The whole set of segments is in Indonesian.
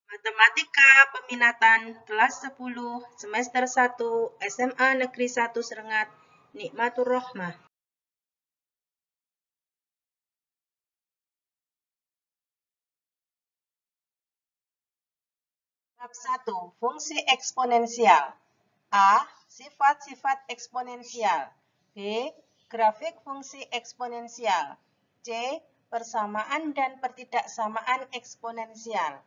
Matematika Peminatan kelas 10 semester 1 SMA Negeri 1 Serengat Nikmatur Rohmah. Bab 1. Fungsi eksponensial. A. Sifat-sifat eksponensial. B. Grafik fungsi eksponensial. C. Persamaan dan pertidaksamaan eksponensial.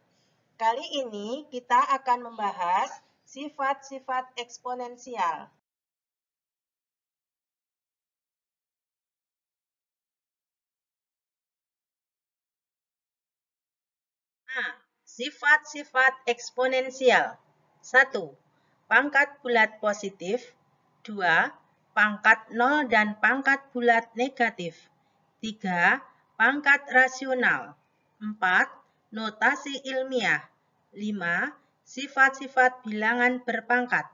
Kali ini kita akan membahas sifat-sifat eksponensial. A. Sifat-sifat eksponensial. 1. Pangkat bulat positif. 2. Pangkat 0 dan pangkat bulat negatif. 3. Pangkat rasional. 4. Notasi ilmiah. 5. Sifat-sifat bilangan berpangkat.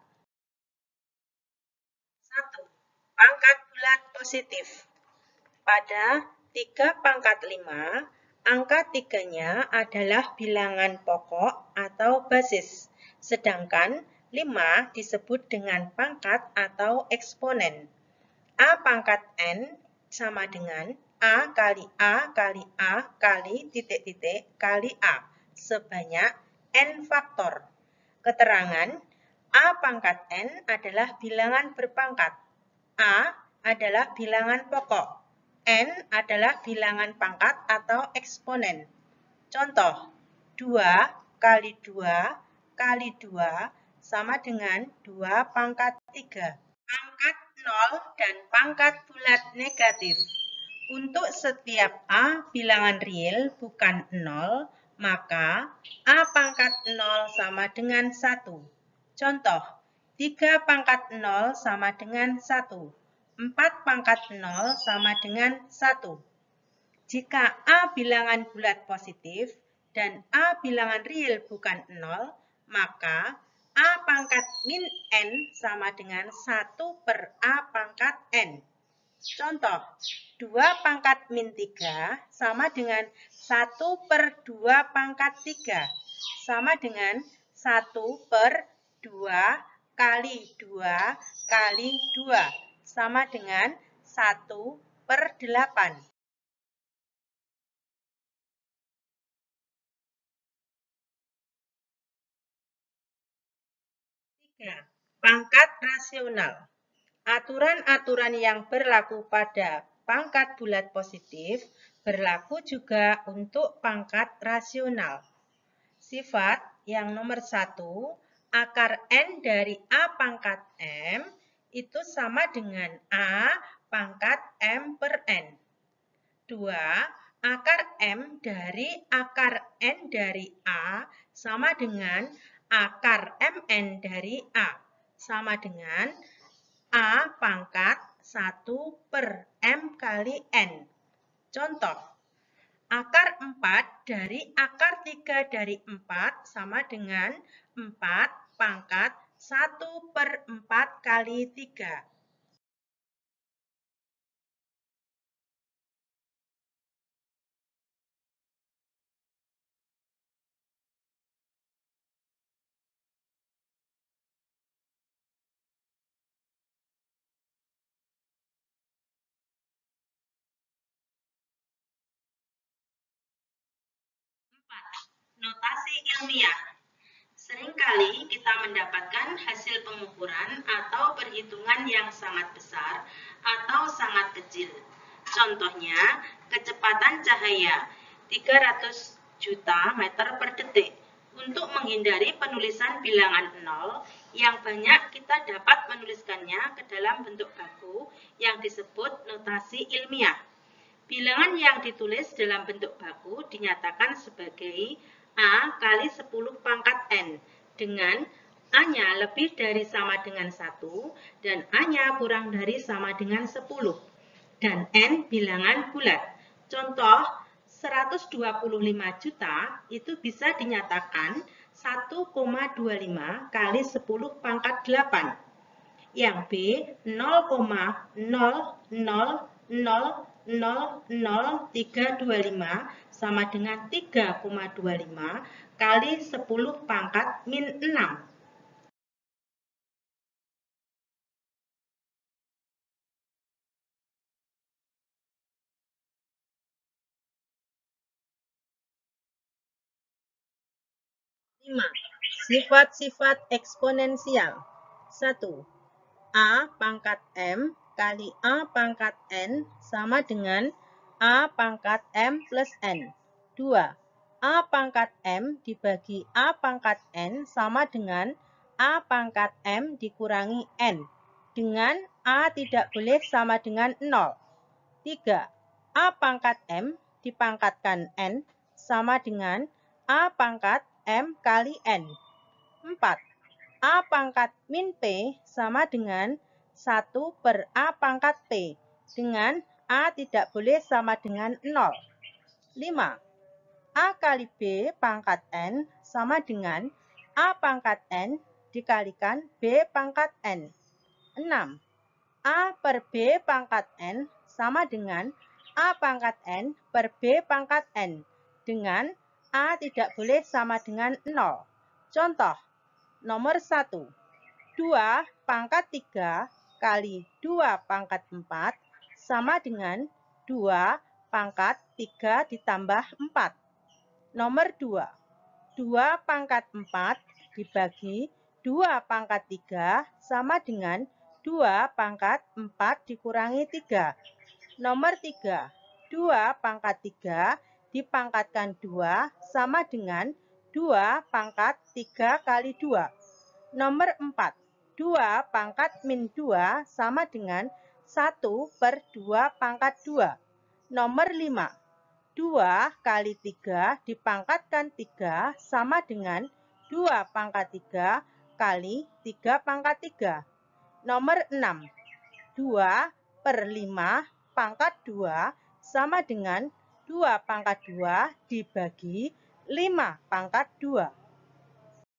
1. Pangkat bulat positif. Pada 3 pangkat 5, angka 3-nya adalah bilangan pokok atau basis, sedangkan 5 disebut dengan pangkat atau eksponen. A pangkat N sama dengan A kali A kali A kali titik-titik kali A, sebanyak N faktor. Keterangan, A pangkat N adalah bilangan berpangkat. A adalah bilangan pokok. N adalah bilangan pangkat atau eksponen. Contoh, 2 kali 2 kali 2 sama dengan 2 pangkat 3. Pangkat 0 dan pangkat bulat negatif. Untuk setiap A bilangan real bukan 0, maka A pangkat 0 sama dengan 1. Contoh, 3 pangkat 0 sama dengan 1. 4 pangkat 0 sama dengan 1. Jika A bilangan bulat positif dan A bilangan real bukan 0, maka A pangkat min N sama dengan 1 per A pangkat N. Contoh, 2 pangkat min 3 sama dengan 1 per 2 pangkat 3, sama dengan 1 per 2 kali 2 kali 2, sama dengan 1 per 8. 3. Pangkat rasional. Aturan-aturan yang berlaku pada pangkat bulat positif berlaku juga untuk pangkat rasional. Sifat yang nomor 1, akar N dari A pangkat M itu sama dengan A pangkat M per N. 2. Akar M dari akar N dari A sama dengan akar Mn dari A, sama dengan A pangkat 1 per M kali N. Contoh, akar 4 dari akar 3 dari 4 sama dengan 4 pangkat 1 per 4 kali 3. 4. Notasi ilmiah. Seringkali kita mendapatkan hasil pengukuran atau perhitungan yang sangat besar atau sangat kecil. Contohnya, kecepatan cahaya 300 juta meter per detik. Untuk menghindari penulisan bilangan 0 yang banyak, kita dapat menuliskannya ke dalam bentuk baku yang disebut notasi ilmiah. Bilangan yang ditulis dalam bentuk baku dinyatakan sebagai A kali 10 pangkat N dengan A-nya lebih dari sama dengan 1 dan A-nya kurang dari sama dengan 10 dan N bilangan bulat. Contoh, 125 juta itu bisa dinyatakan 1,25 kali 10 pangkat 8. Yang B 0,0000325 sama dengan 3,25 kali 10 pangkat min 6. Sifat-sifat eksponensial. 1. A pangkat M kali A pangkat N sama dengan A pangkat M plus N. 2. A pangkat M dibagi A pangkat N sama dengan A pangkat M dikurangi N. Dengan A tidak boleh sama dengan 0. 3. A pangkat M dipangkatkan N sama dengan A pangkat M kali N. 4. A pangkat min P sama dengan 1 per A pangkat P. Dengan A tidak boleh sama dengan 0. 5. A kali B pangkat N sama dengan A pangkat N dikalikan B pangkat N. 6. A per B pangkat N sama dengan A pangkat N per B pangkat N. Dengan A tidak boleh sama dengan 0. Contoh, nomor 1. 2 pangkat 3 kali 2 pangkat 4 sama dengan 2 pangkat 3 ditambah 4. Nomor 2. 2 pangkat 4 dibagi 2 pangkat 3 sama dengan 2 pangkat 4 dikurangi 3. Nomor 3. 2 pangkat 3 dipangkatkan 2 sama dengan 2 pangkat 3 kali 2. Nomor 4. 2 pangkat min 2 sama dengan 1 per 2 pangkat 2. Nomor 5. 2 kali 3 dipangkatkan 3 sama dengan 2 pangkat 3 kali 3 pangkat 3. Nomor 6. 2 per 5 pangkat 2 sama dengan 2 pangkat 2 dibagi 5 pangkat 2.